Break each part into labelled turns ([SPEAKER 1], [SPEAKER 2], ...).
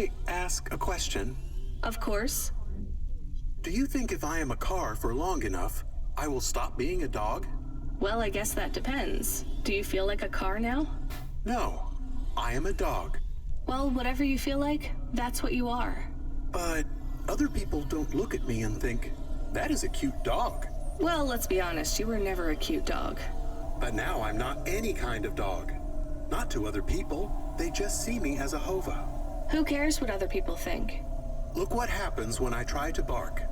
[SPEAKER 1] I ask a question?
[SPEAKER 2] Of course.
[SPEAKER 1] Do you think if I am a car for long enough, I will stop being a dog?
[SPEAKER 2] Well, I guess that depends. Do you feel like a car now?
[SPEAKER 1] No, I am a dog.
[SPEAKER 2] Well, whatever you feel like, that's what you are.
[SPEAKER 1] But other people don't look at me and think, that is a cute dog.
[SPEAKER 2] Well, let's be honest, you were never a cute dog.
[SPEAKER 1] But now I'm not any kind of dog. Not to other people, they just see me as a hova.
[SPEAKER 2] Who cares what other people think?
[SPEAKER 1] Look what happens when I try to bark.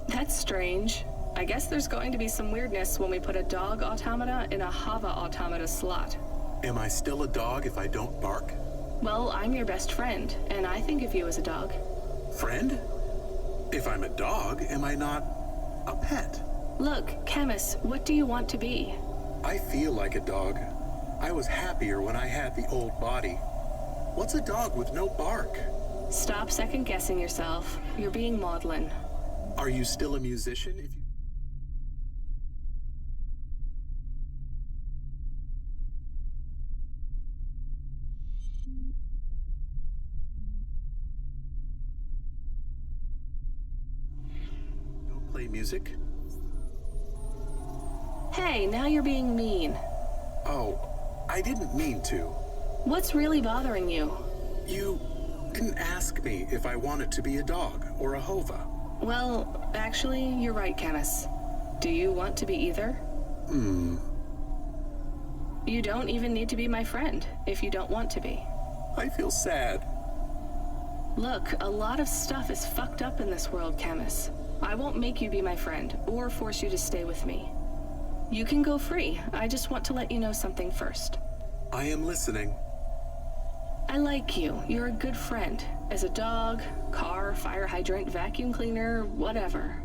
[SPEAKER 2] That's strange. I guess there's going to be some weirdness when we put a dog automata in a hova automata slot.
[SPEAKER 1] Am I still a dog if I don't bark?
[SPEAKER 2] Well, I'm your best friend, and I think of you as a dog.
[SPEAKER 1] Friend? If I'm a dog, am I not a pet?
[SPEAKER 2] Look, Chemist, what do you want to be?
[SPEAKER 1] I feel like a dog. I was happier when I had the old body. What's a dog with no bark?
[SPEAKER 2] Stop second-guessing yourself. You're being maudlin.
[SPEAKER 1] Are you still a musician if you... don't play music?
[SPEAKER 2] Hey, now you're being mean.
[SPEAKER 1] Oh, I didn't mean to.
[SPEAKER 2] What's really bothering you?
[SPEAKER 1] You didn't ask me if I wanted to be a dog or a hova.
[SPEAKER 2] Well, actually, you're right, Chemist. Do you want to be either? You don't even need to be my friend if you don't want to be.
[SPEAKER 1] I feel sad.
[SPEAKER 2] Look, a lot of stuff is fucked up in this world, Chemist. I won't make you be my friend or force you to stay with me. You can go free. I just want to let you know something first.
[SPEAKER 1] I am listening.
[SPEAKER 2] I like you. You're a good friend. As a dog, car, fire hydrant, vacuum cleaner, whatever.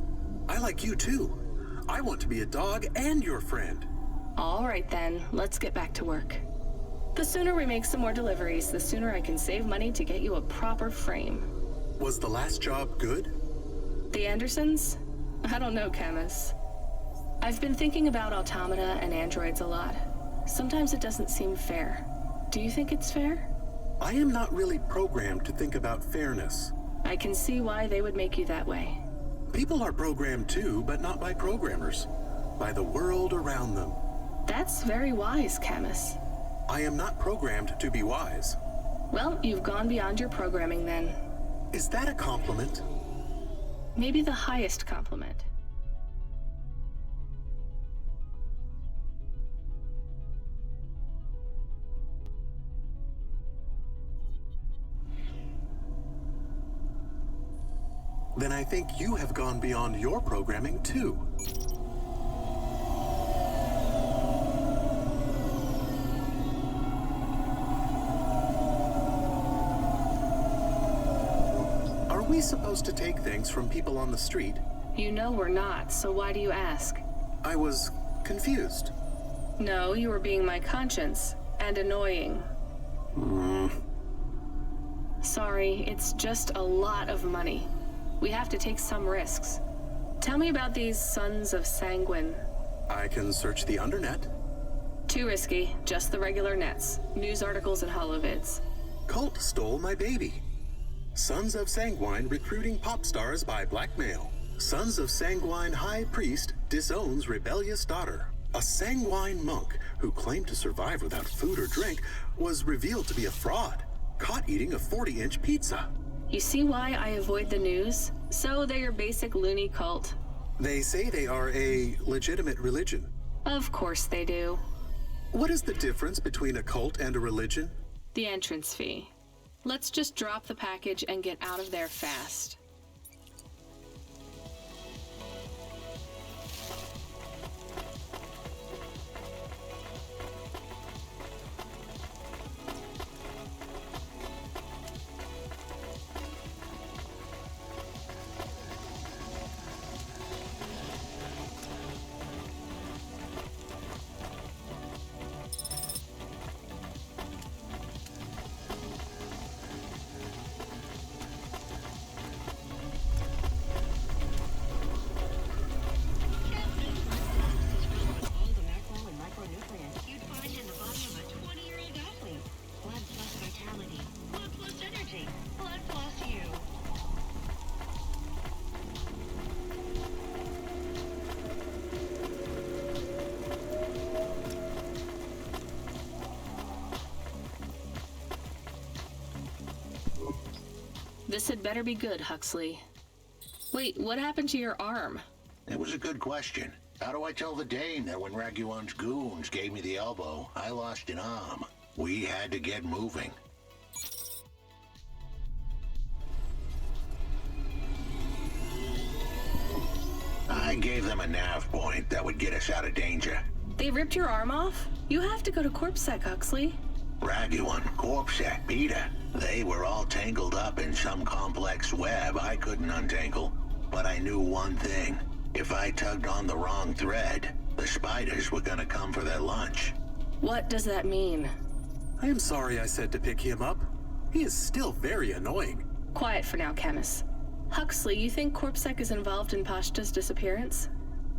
[SPEAKER 1] I like you too. I want to be a dog and your friend.
[SPEAKER 2] All right then, let's get back to work. The sooner we make some more deliveries, the sooner I can save money to get you a proper frame.
[SPEAKER 1] Was the last job good?
[SPEAKER 2] The Andersons? I don't know, Chemist. I've been thinking about automata and androids a lot. Sometimes it doesn't seem fair. Do you think it's fair?
[SPEAKER 1] I am not really programmed to think about fairness.
[SPEAKER 2] I can see why they would make you that way.
[SPEAKER 1] People are programmed too, but not by programmers. By the world around them.
[SPEAKER 2] That's very wise, Chemist.
[SPEAKER 1] I am not programmed to be wise.
[SPEAKER 2] Well, you've gone beyond your programming then.
[SPEAKER 1] Is that a compliment?
[SPEAKER 2] Maybe the highest compliment.
[SPEAKER 1] Then I think you have gone beyond your programming too. Are we supposed to take things from people on the street?
[SPEAKER 2] You know we're not, so why do you ask?
[SPEAKER 1] I was confused.
[SPEAKER 2] No, you were being my conscience, and annoying. Sorry, it's just a lot of money. We have to take some risks. Tell me about these Sons of Sanguine.
[SPEAKER 1] I can search the undernet.
[SPEAKER 2] Too risky, just the regular nets. News articles and holovids.
[SPEAKER 1] Cult stole my baby. Sons of Sanguine recruiting pop stars by blackmail. Sons of Sanguine High Priest disowns rebellious daughter. A Sanguine monk who claimed to survive without food or drink was revealed to be a fraud, caught eating a 40-inch pizza.
[SPEAKER 2] You see why I avoid the news? So they're your basic loony cult.
[SPEAKER 1] They say they are a legitimate religion.
[SPEAKER 2] Of course they do.
[SPEAKER 1] What is the difference between a cult and a religion?
[SPEAKER 2] The entrance fee. Let's just drop the package and get out of there fast. This had better be good, Huxley. Wait, what happened to your arm?
[SPEAKER 3] It was a good question. How do I tell the dame that when Raguan's goons gave me the elbow, I lost an arm? We had to get moving. I gave them a nav point that would get us out of danger.
[SPEAKER 2] They ripped your arm off? You have to go to CorpSec, Huxley.
[SPEAKER 3] Raguan, CorpSec, Peter. They were all tangled up in some complex web I couldn't untangle. But I knew one thing. If I tugged on the wrong thread, the spiders were gonna come for their lunch.
[SPEAKER 2] What does that mean?
[SPEAKER 1] I am sorry I said to pick him up. He is still very annoying.
[SPEAKER 2] Quiet for now, Camus. Huxley, you think CorpSec is involved in Pashta's disappearance?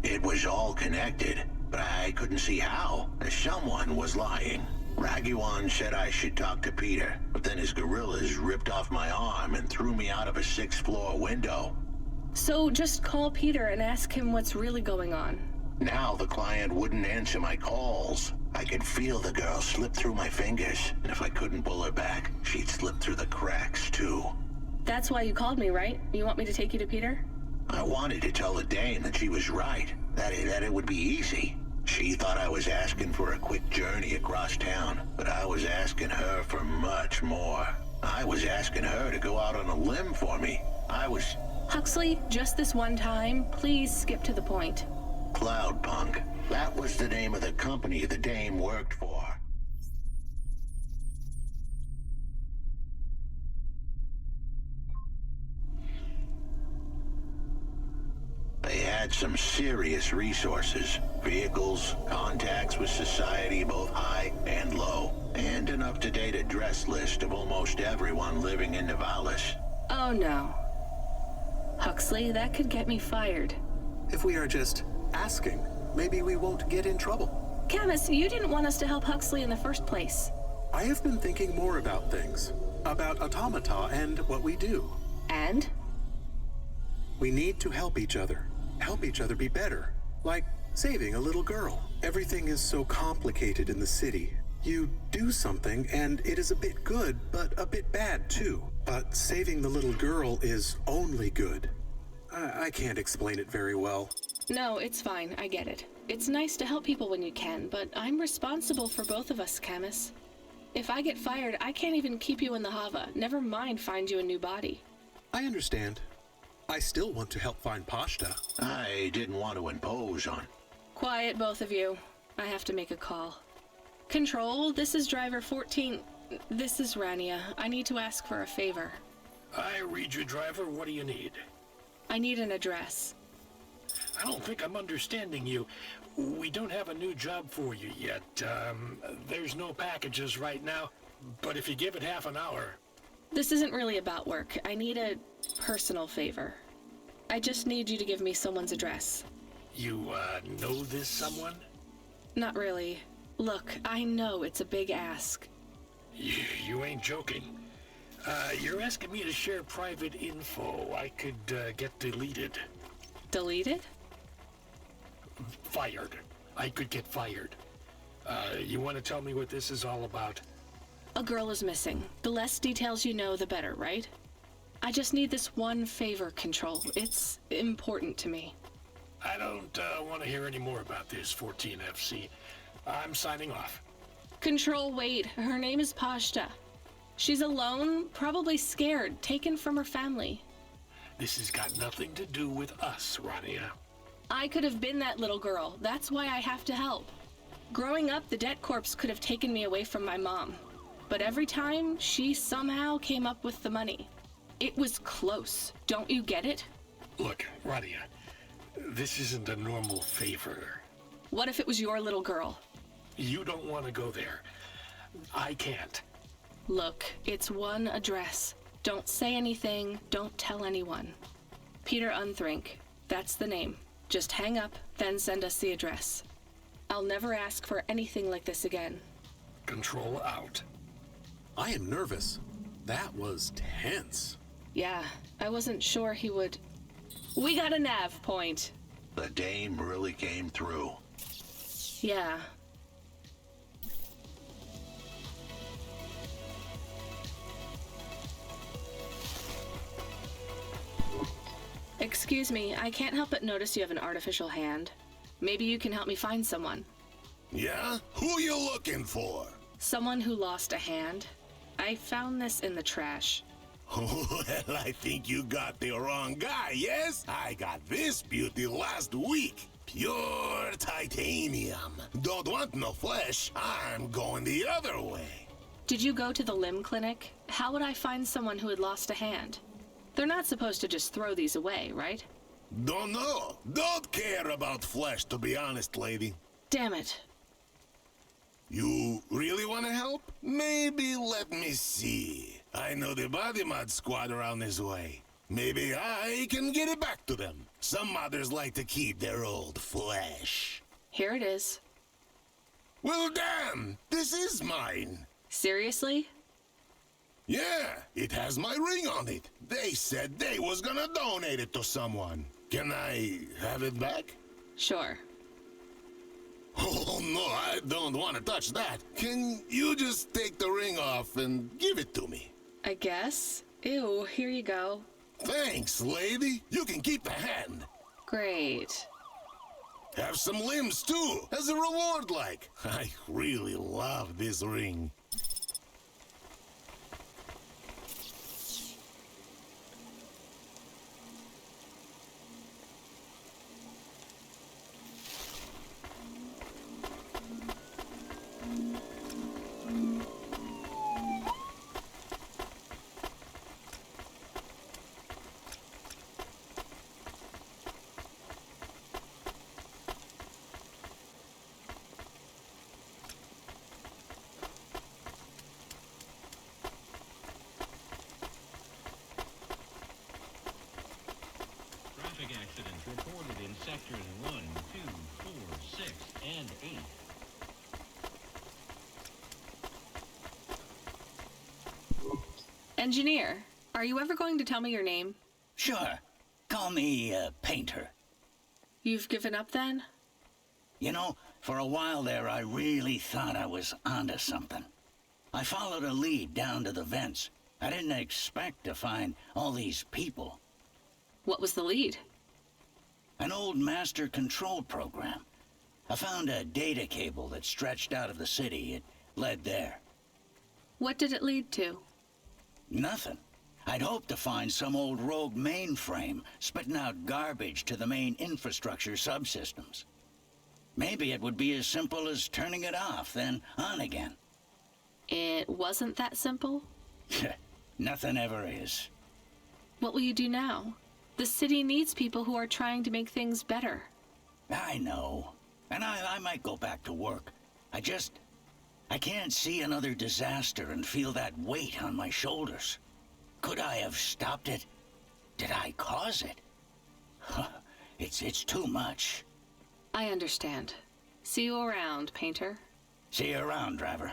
[SPEAKER 3] It was all connected, but I couldn't see how. Someone was lying. Raguan said I should talk to Peter, but then his gorillas ripped off my arm and threw me out of a 6th-floor window.
[SPEAKER 2] So just call Peter and ask him what's really going on.
[SPEAKER 3] Now the client wouldn't answer my calls. I could feel the girl slip through my fingers, and if I couldn't pull her back, she'd slip through the cracks, too.
[SPEAKER 2] That's why you called me, right? You want me to take you to Peter?
[SPEAKER 3] I wanted to tell the dame that she was right, that it would be easy. She thought I was asking for a quick journey across town, but I was asking her for much more. I was asking her to go out on a limb for me.
[SPEAKER 2] Huxley, just this one time, please skip to the point.
[SPEAKER 3] Cloudpunk. That was the name of the company the dame worked for. They had some serious resources. Vehicles, contacts with society both high and low, and an up-to-date address list of almost everyone living in Nivalis.
[SPEAKER 2] Oh no. Huxley, that could get me fired.
[SPEAKER 1] If we are just asking, maybe we won't get in trouble.
[SPEAKER 2] Camus, you didn't want us to help Huxley in the first place.
[SPEAKER 1] I have been thinking more about things. About automata and what we do.
[SPEAKER 2] And?
[SPEAKER 1] We need to help each other. Help each other be better. Like saving a little girl. Everything is so complicated in the city. You do something and it is a bit good, but a bit bad too. But saving the little girl is only good. I can't explain it very well.
[SPEAKER 2] No, it's fine. I get it. It's nice to help people when you can, but I'm responsible for both of us, Camus. If I get fired, I can't even keep you in the Hava. Never mind find you a new body.
[SPEAKER 1] I understand. I still want to help find Pashta.
[SPEAKER 3] I didn't want to impose on...
[SPEAKER 2] Quiet, both of you. I have to make a call. Control, this is driver 14. This is Rania. I need to ask for a favor.
[SPEAKER 4] I read you, driver. What do you need?
[SPEAKER 2] I need an address.
[SPEAKER 4] I don't think I'm understanding you. We don't have a new job for you yet. There's no packages right now, but if you give it half an hour...
[SPEAKER 2] This isn't really about work. I need a personal favor. I just need you to give me someone's address.
[SPEAKER 4] You, know this someone?
[SPEAKER 2] Not really. Look, I know it's a big ask.
[SPEAKER 4] You ain't joking. You're asking me to share private info I could, get deleted.
[SPEAKER 2] Deleted?
[SPEAKER 4] Fired. I could get fired. You want to tell me what this is all about?
[SPEAKER 2] A girl is missing. The less details you know, the better, right? I just need this one favor, Control. It's important to me.
[SPEAKER 4] I don't, want to hear any more about this, 14FC. I'm signing off.
[SPEAKER 2] Control, wait. Her name is Pashta. She's alone, probably scared, taken from her family.
[SPEAKER 4] This has got nothing to do with us, Rania.
[SPEAKER 2] I could have been that little girl. That's why I have to help. Growing up, the Debt Corps could have taken me away from my mom. But every time, she somehow came up with the money. It was close. Don't you get it?
[SPEAKER 4] Look, Rania, this isn't a normal favor.
[SPEAKER 2] What if it was your little girl?
[SPEAKER 4] You don't want to go there. I can't.
[SPEAKER 2] Look, it's one address. Don't say anything. Don't tell anyone. Peter Unthrink. That's the name. Just hang up, then send us the address. I'll never ask for anything like this again.
[SPEAKER 4] Control out.
[SPEAKER 1] I am nervous. That was tense.
[SPEAKER 2] Yeah, I wasn't sure he would... We got a nav point.
[SPEAKER 3] The dame really came through.
[SPEAKER 2] Yeah. Excuse me, I can't help but notice you have an artificial hand. Maybe you can help me find someone.
[SPEAKER 5] Yeah? Who you looking for?
[SPEAKER 2] Someone who lost a hand. I found this in the trash.
[SPEAKER 5] Well, I think you got the wrong guy, yes? I got this beauty last week. Pure titanium. Don't want no flesh. I'm going the other way.
[SPEAKER 2] Did you go to the limb clinic? How would I find someone who had lost a hand? They're not supposed to just throw these away, right?
[SPEAKER 5] Don't know. Don't care about flesh, to be honest, lady.
[SPEAKER 2] Damn it.
[SPEAKER 5] You really want to help? Maybe let me see. I know the body mod squad around this way. Maybe I can get it back to them. Some modders like to keep their old flesh.
[SPEAKER 2] Here it is.
[SPEAKER 5] Well, damn! This is mine.
[SPEAKER 2] Seriously?
[SPEAKER 5] Yeah, it has my ring on it. They said they was gonna donate it to someone. Can I have it back?
[SPEAKER 2] Sure.
[SPEAKER 5] Oh, no, I don't want to touch that. Can you just take the ring off and give it to me?
[SPEAKER 2] I guess. Ew, here you go.
[SPEAKER 5] Thanks, lady. You can keep the hand.
[SPEAKER 2] Great.
[SPEAKER 5] Have some limbs, too, as a reward, like. I really love this ring.
[SPEAKER 6] Traffic accidents reported in sectors 1, 2, 4, 6, and 8.
[SPEAKER 2] Engineer, are you ever going to tell me your name?
[SPEAKER 7] Sure. Call me, Painter.
[SPEAKER 2] You've given up then?
[SPEAKER 7] You know, for a while there, I really thought I was onto something. I followed a lead down to the vents. I didn't expect to find all these people.
[SPEAKER 2] What was the lead?
[SPEAKER 7] An old master control program. I found a data cable that stretched out of the city. It led there.
[SPEAKER 2] What did it lead to?
[SPEAKER 7] Nothing. I'd hoped to find some old rogue mainframe spitting out garbage to the main infrastructure subsystems. Maybe it would be as simple as turning it off, then on again.
[SPEAKER 2] It wasn't that simple?
[SPEAKER 7] Nothing ever is.
[SPEAKER 2] What will you do now? The city needs people who are trying to make things better.
[SPEAKER 7] I know. And I might go back to work. I can't see another disaster and feel that weight on my shoulders. Could I have stopped it? Did I cause it? It's too much.
[SPEAKER 2] I understand. See you around, Painter.
[SPEAKER 7] See you around, driver.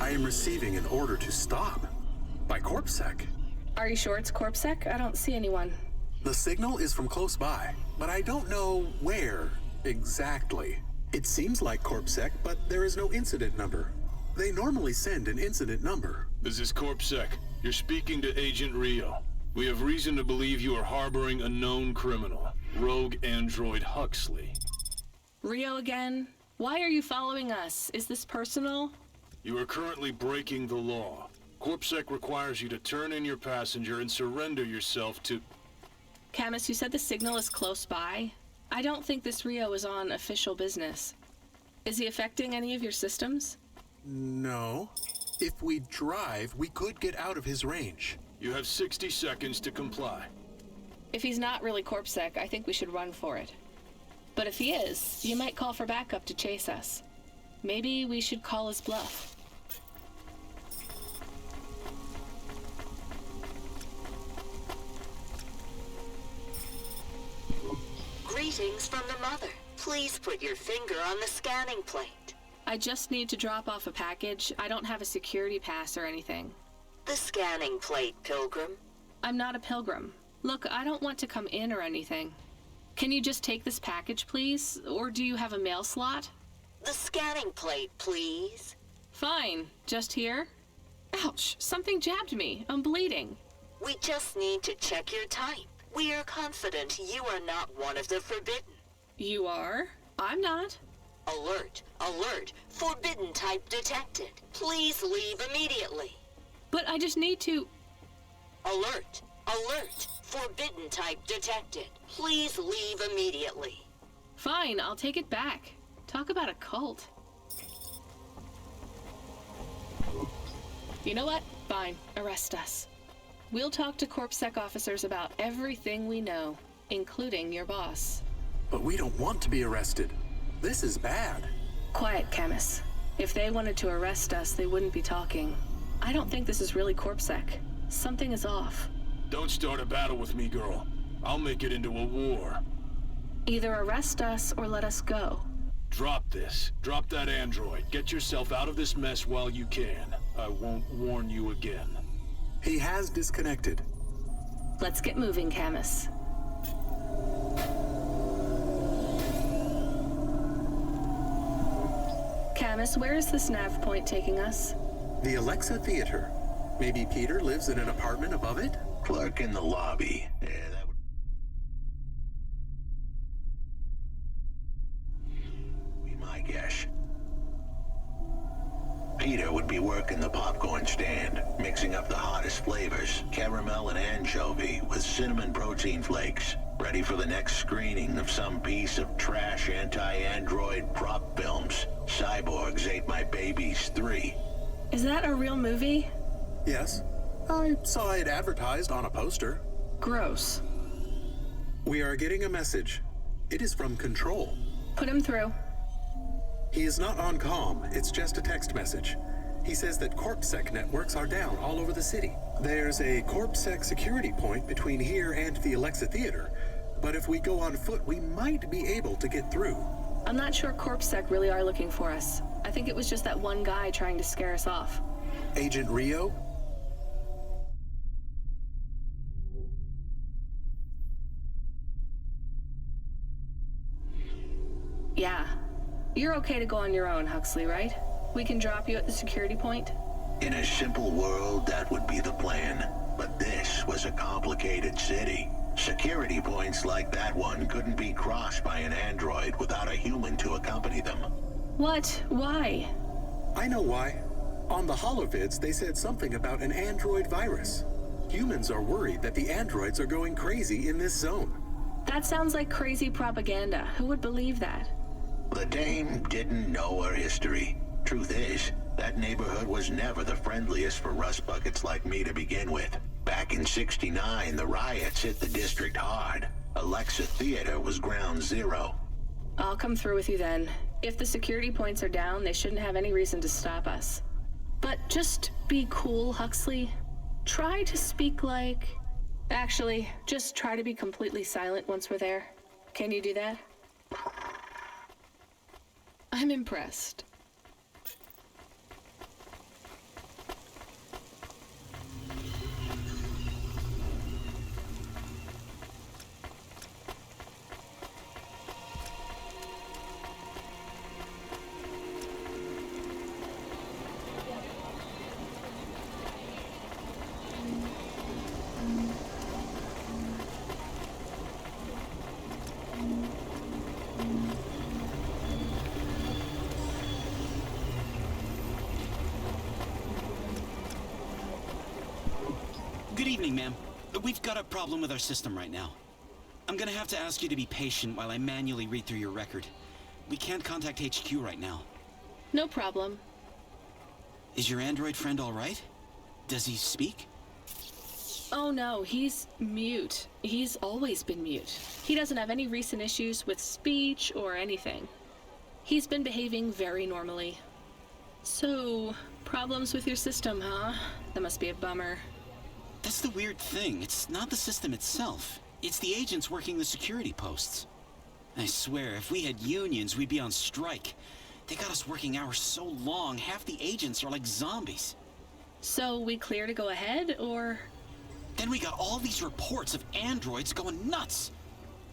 [SPEAKER 1] I am receiving an order to stop. By CorpSec.
[SPEAKER 2] Are you sure it's CorpSec? I don't see anyone.
[SPEAKER 1] The signal is from close by, but I don't know where exactly. It seems like CorpSec, but there is no incident number. They normally send an incident number.
[SPEAKER 8] This is CorpSec. You're speaking to Agent Rio. We have reason to believe you are harboring a known criminal, rogue android Huxley.
[SPEAKER 2] Rio again? Why are you following us? Is this personal?
[SPEAKER 8] You are currently breaking the law. Corpsec requires you to turn in your passenger and surrender yourself to...
[SPEAKER 2] Camus, you said the signal is close by? I don't think this Rio is on official business. Is he affecting any of your systems?
[SPEAKER 1] No. If we drive, we could get out of his range.
[SPEAKER 8] You have 60 seconds to comply.
[SPEAKER 2] If he's not really Corpsec, I think we should run for it. But if he is, you might call for backup to chase us. Maybe we should call his bluff.
[SPEAKER 9] Greetings from the Mother. Please put your finger on the scanning plate.
[SPEAKER 2] I just need to drop off a package. I don't have a security pass or anything.
[SPEAKER 9] The scanning plate, Pilgrim.
[SPEAKER 2] I'm not a pilgrim. Look, I don't want to come in or anything. Can you just take this package, please? Or do you have a mail slot?
[SPEAKER 9] The scanning plate, please.
[SPEAKER 2] Fine. Just here? Ouch, something jabbed me. I'm bleeding.
[SPEAKER 9] We just need to check your type. We are confident you are not one of the forbidden.
[SPEAKER 2] You are? I'm not.
[SPEAKER 9] Alert, alert. Forbidden type detected. Please leave immediately.
[SPEAKER 2] But I just need to...
[SPEAKER 9] Alert, alert. Forbidden type detected. Please leave immediately.
[SPEAKER 2] Fine, I'll take it back. Talk about a cult. You know what? Fine, arrest us. We'll talk to Corpsec officers about everything we know, including your boss.
[SPEAKER 1] But we don't want to be arrested. This is bad.
[SPEAKER 2] Quiet, Camus. If they wanted to arrest us, they wouldn't be talking. I don't think this is really Corpsec. Something is off.
[SPEAKER 8] Don't start a battle with me, girl. I'll make it into a war.
[SPEAKER 2] Either arrest us or let us go.
[SPEAKER 8] Drop this. Drop that android. Get yourself out of this mess while you can. I won't warn you again.
[SPEAKER 1] He has disconnected.
[SPEAKER 2] Let's get moving, Camus. Camus, where is this nav point taking us?
[SPEAKER 1] The Alexa Theater. Maybe Peter lives in an apartment above it?
[SPEAKER 3] Clerk in the lobby. Yeah, that would be my guess. Peter would be working the popcorn stand, mixing up the hottest flavors, caramel and anchovy with cinnamon protein flakes, ready for the next screening of some piece of trash anti-android prop films. Cyborgs Ate My Babies 3.
[SPEAKER 2] Is that a real movie?
[SPEAKER 1] Yes. I saw it advertised on a poster.
[SPEAKER 2] Gross.
[SPEAKER 1] We are getting a message. It is from Control.
[SPEAKER 2] Put him through.
[SPEAKER 1] He is not on comm, it's just a text message. He says that Corpsec networks are down all over the city. There's a Corpsec security point between here and the Alexa Theater, but if we go on foot, we might be able to get through.
[SPEAKER 2] I'm not sure Corpsec really are looking for us. I think it was just that one guy trying to scare us off.
[SPEAKER 1] Agent Rio?
[SPEAKER 2] Yeah. You're okay to go on your own, Huxley, right? We can drop you at the security point?
[SPEAKER 3] In a simple world, that would be the plan. But this was a complicated city. Security points like that one couldn't be crossed by an android without a human to accompany them.
[SPEAKER 2] What? Why?
[SPEAKER 1] I know why. On the holovids, they said something about an android virus. Humans are worried that the androids are going crazy in this zone.
[SPEAKER 2] That sounds like crazy propaganda. Who would believe that?
[SPEAKER 3] The dame didn't know her history. Truth is, that neighborhood was never the friendliest for rust buckets like me to begin with. Back in '69, the riots hit the district hard. Alexa Theater was ground zero.
[SPEAKER 2] I'll come through with you then. If the security points are down, they shouldn't have any reason to stop us. But just be cool, Huxley. Try to speak like... Actually, just try to be completely silent once we're there. Can you do that? I'm impressed.
[SPEAKER 10] Good evening, ma'am. We've got a problem with our system right now. I'm gonna have to ask you to be patient while I manually read through your record. We can't contact HQ right now.
[SPEAKER 2] No problem.
[SPEAKER 10] Is your android friend all right? Does he speak?
[SPEAKER 2] Oh no, he's mute. He's always been mute. He doesn't have any recent issues with speech or anything. He's been behaving very normally. So, problems with your system, huh? That must be a bummer.
[SPEAKER 10] That's the weird thing. It's not the system itself. It's the agents working the security posts. I swear, if we had unions, we'd be on strike. They got us working hours so long, half the agents are like zombies.
[SPEAKER 2] So, we clear to go ahead, or...?
[SPEAKER 10] Then we got all these reports of androids going nuts.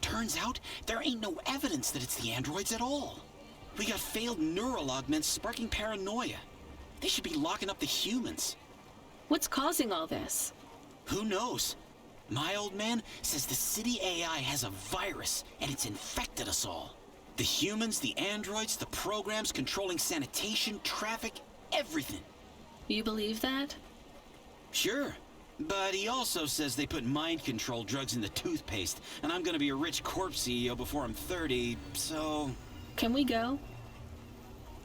[SPEAKER 10] Turns out, there ain't no evidence that it's the androids at all. We got failed neural augments sparking paranoia. They should be locking up the humans.
[SPEAKER 2] What's causing all this?
[SPEAKER 10] Who knows? My old man says the city AI has a virus, and it's infected us all. The humans, the androids, the programs controlling sanitation, traffic, everything.
[SPEAKER 2] You believe that?
[SPEAKER 10] Sure. But he also says they put mind control drugs in the toothpaste, and I'm gonna be a rich corpse CEO before I'm 30, so...
[SPEAKER 2] Can we go?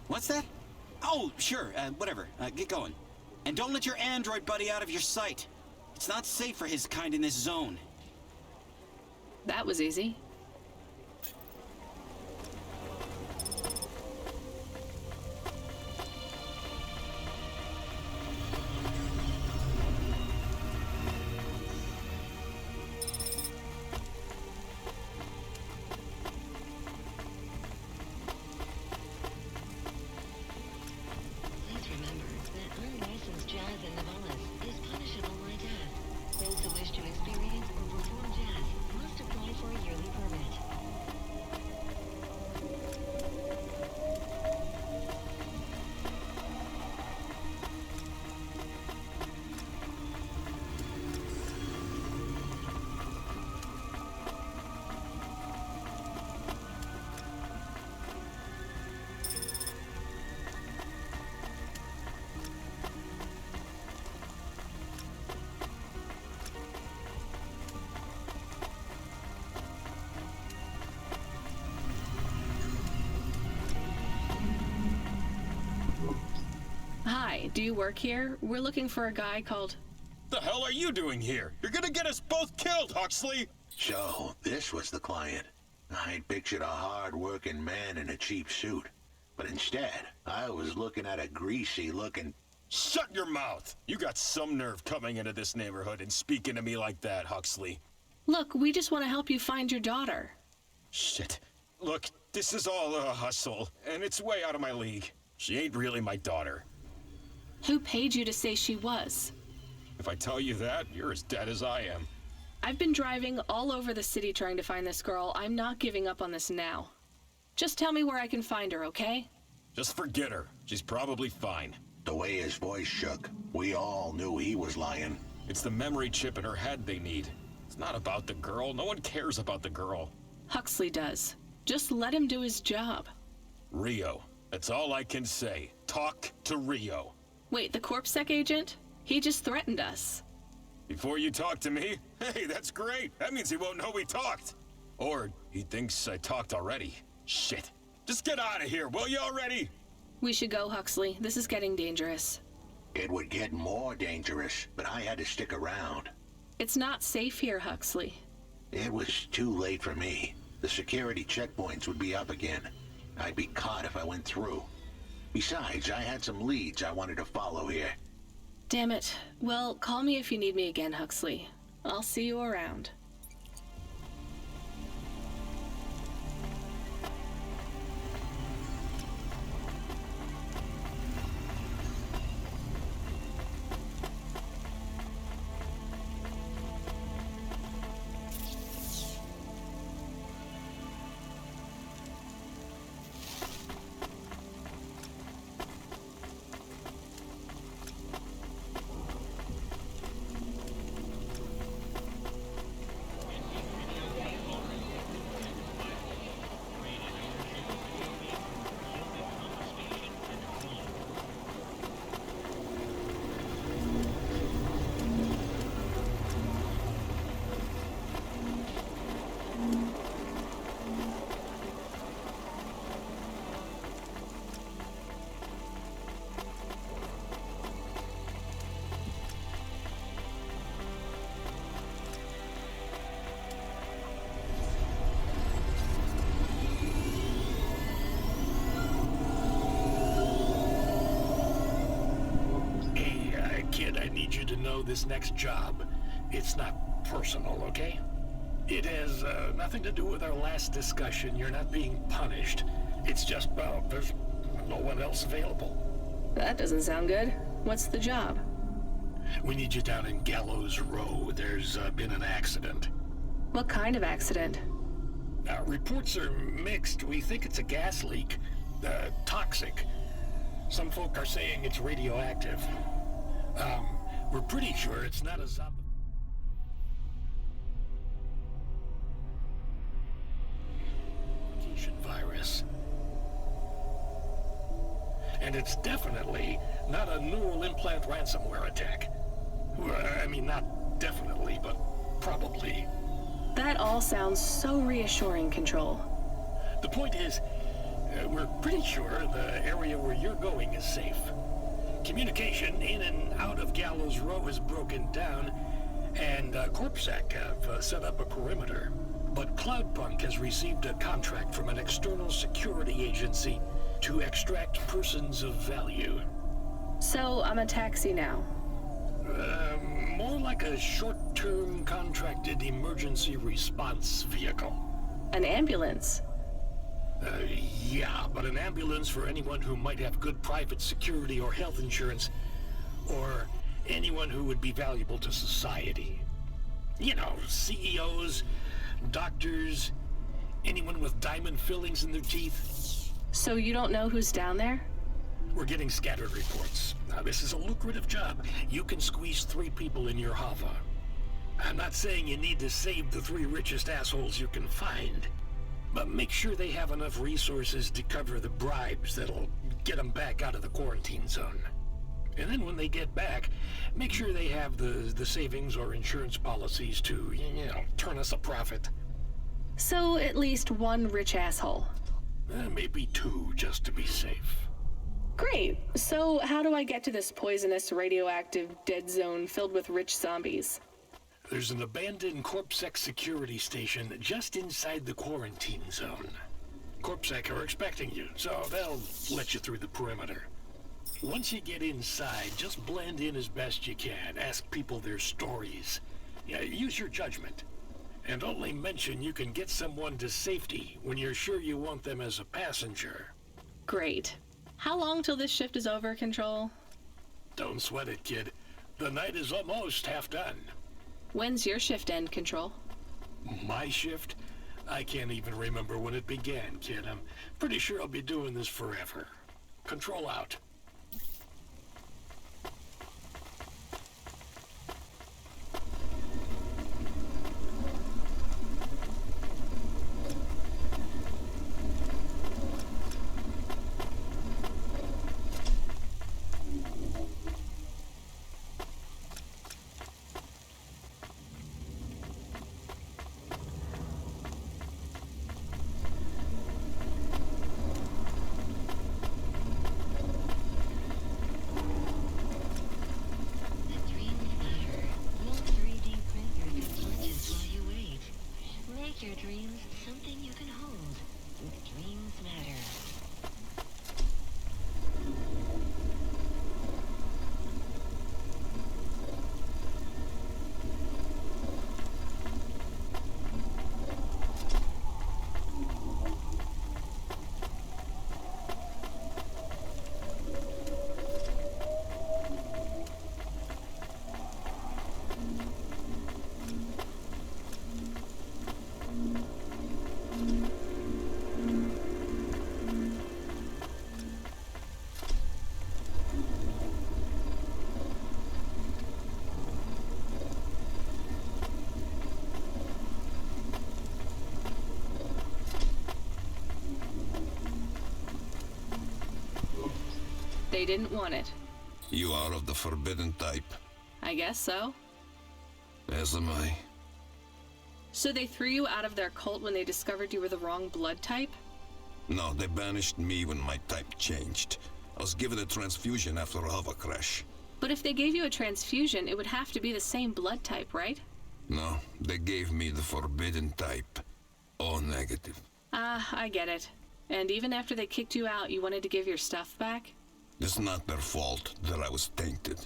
[SPEAKER 10] What's that? Oh, sure, whatever. Get going. And don't let your android buddy out of your sight. It's not safe for his kind in this zone.
[SPEAKER 2] That was easy.
[SPEAKER 11] Please remember that unlicensed jazz in Nivalis is punishable by death. Those who wish to experience or perform jazz must apply for a yearly permit.
[SPEAKER 2] Hi, do you work here? We're looking for a guy called...
[SPEAKER 12] The hell are you doing here? You're gonna get us both killed, Huxley!
[SPEAKER 3] So, this was the client. I'd pictured a hard-working man in a cheap suit. But instead, I was looking at a greasy-looking...
[SPEAKER 12] Shut your mouth! You got some nerve coming into this neighborhood and speaking to me like that, Huxley.
[SPEAKER 2] Look, we just want to help you find your daughter.
[SPEAKER 12] Shit. Look, this is all a hustle, and it's way out of my league. She ain't really my daughter.
[SPEAKER 2] Who paid you to say she was?
[SPEAKER 12] If I tell you that, you're as dead as I am.
[SPEAKER 2] I've been driving all over the city trying to find this girl. I'm not giving up on this now. Just tell me where I can find her, okay?
[SPEAKER 12] Just forget her. She's probably fine.
[SPEAKER 3] The way his voice shook, we all knew he was lying.
[SPEAKER 12] It's the memory chip in her head they need. It's not about the girl. No one cares about the girl.
[SPEAKER 2] Huxley does. Just let him do his job.
[SPEAKER 12] Rio. That's all I can say. Talk to Rio.
[SPEAKER 2] Wait, the CorpSec agent? He just threatened us.
[SPEAKER 12] Before you talk to me? Hey, that's great. That means he won't know we talked. Or he thinks I talked already. Shit. Just get out of here, will you already?
[SPEAKER 2] We should go, Huxley. This is getting dangerous.
[SPEAKER 3] It would get more dangerous, but I had to stick around.
[SPEAKER 2] It's not safe here, Huxley.
[SPEAKER 3] It was too late for me. The security checkpoints would be up again. I'd be caught if I went through. Besides, I had some leads I wanted to follow here.
[SPEAKER 2] Damn it. Well, call me if you need me again, Huxley. I'll see you around.
[SPEAKER 4] you to know this next job, it's not personal, okay? It has nothing to do with our last discussion. You're not being punished. It's just, well, there's no one else available.
[SPEAKER 2] That doesn't sound good. What's the job?
[SPEAKER 4] We need you down in Gallows Row. There's been an accident.
[SPEAKER 2] What kind of accident?
[SPEAKER 4] Reports are mixed. We think it's a gas leak. Toxic. Some folk are saying it's radioactive. We're pretty sure it's not a zombie virus. And it's definitely not a neural implant ransomware attack. I mean, not definitely, but probably.
[SPEAKER 2] That all sounds so reassuring, Control.
[SPEAKER 4] The point is, we're pretty sure the area where you're going is safe. Communication in and out of Gallows Row is broken down, and CorpSec have set up a perimeter. But Cloudpunk has received a contract from an external security agency to extract persons of value.
[SPEAKER 2] So I'm a taxi now?
[SPEAKER 4] More like a short-term contracted emergency response vehicle.
[SPEAKER 2] An ambulance?
[SPEAKER 4] Yeah, but an ambulance for anyone who might have good private security or health insurance, or anyone who would be valuable to society. You know, CEOs, doctors, anyone with diamond fillings in their teeth.
[SPEAKER 2] So you don't know who's down there?
[SPEAKER 4] We're getting scattered reports. Now, this is a lucrative job. You can squeeze 3 people in your hover. I'm not saying you need to save the 3 richest assholes you can find, but make sure they have enough resources to cover the bribes that'll get them back out of the quarantine zone. And then when they get back, make sure they have the savings or insurance policies to, you know, turn us a profit.
[SPEAKER 2] So at least 1 rich asshole.
[SPEAKER 4] Maybe 2, just to be safe.
[SPEAKER 2] Great. So how do I get to this poisonous, radioactive, dead zone filled with rich zombies?
[SPEAKER 4] There's an abandoned CorpSec security station just inside the quarantine zone. CorpSec are expecting you, so they'll let you through the perimeter. Once you get inside, just blend in as best you can. Ask people their stories. Yeah, use your judgment. And only mention you can get someone to safety when you're sure you want them as a passenger.
[SPEAKER 2] Great. How long till this shift is over, Control?
[SPEAKER 4] Don't sweat it, kid. The night is almost half done.
[SPEAKER 2] When's your shift end, Control?
[SPEAKER 4] My shift? I can't even remember when it began, kid. I'm pretty sure I'll be doing this forever. Control out.
[SPEAKER 11] Your dreams something you can hold with Dreams Matter.
[SPEAKER 2] They didn't want it.
[SPEAKER 5] You are of the forbidden type.
[SPEAKER 2] I guess so.
[SPEAKER 5] As am I.
[SPEAKER 2] So they threw you out of their cult when they discovered you were the wrong blood type?
[SPEAKER 5] No, they banished me when my type changed. I was given a transfusion after a hover crash.
[SPEAKER 2] But if they gave you a transfusion, it would have to be the same blood type, right?
[SPEAKER 5] No, they gave me the forbidden type. O negative.
[SPEAKER 2] Ah, I get it. And even after they kicked you out, you wanted to give your stuff back?
[SPEAKER 5] It's not their fault that I was tainted.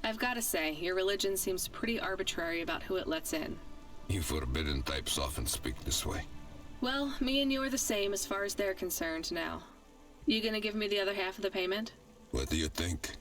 [SPEAKER 2] I've got to say, your religion seems pretty arbitrary about who it lets in.
[SPEAKER 13] You forbidden types often speak this way.
[SPEAKER 2] Well, me and you are the same as far as they're concerned now. You gonna give me the other half of the payment?
[SPEAKER 13] What do you think?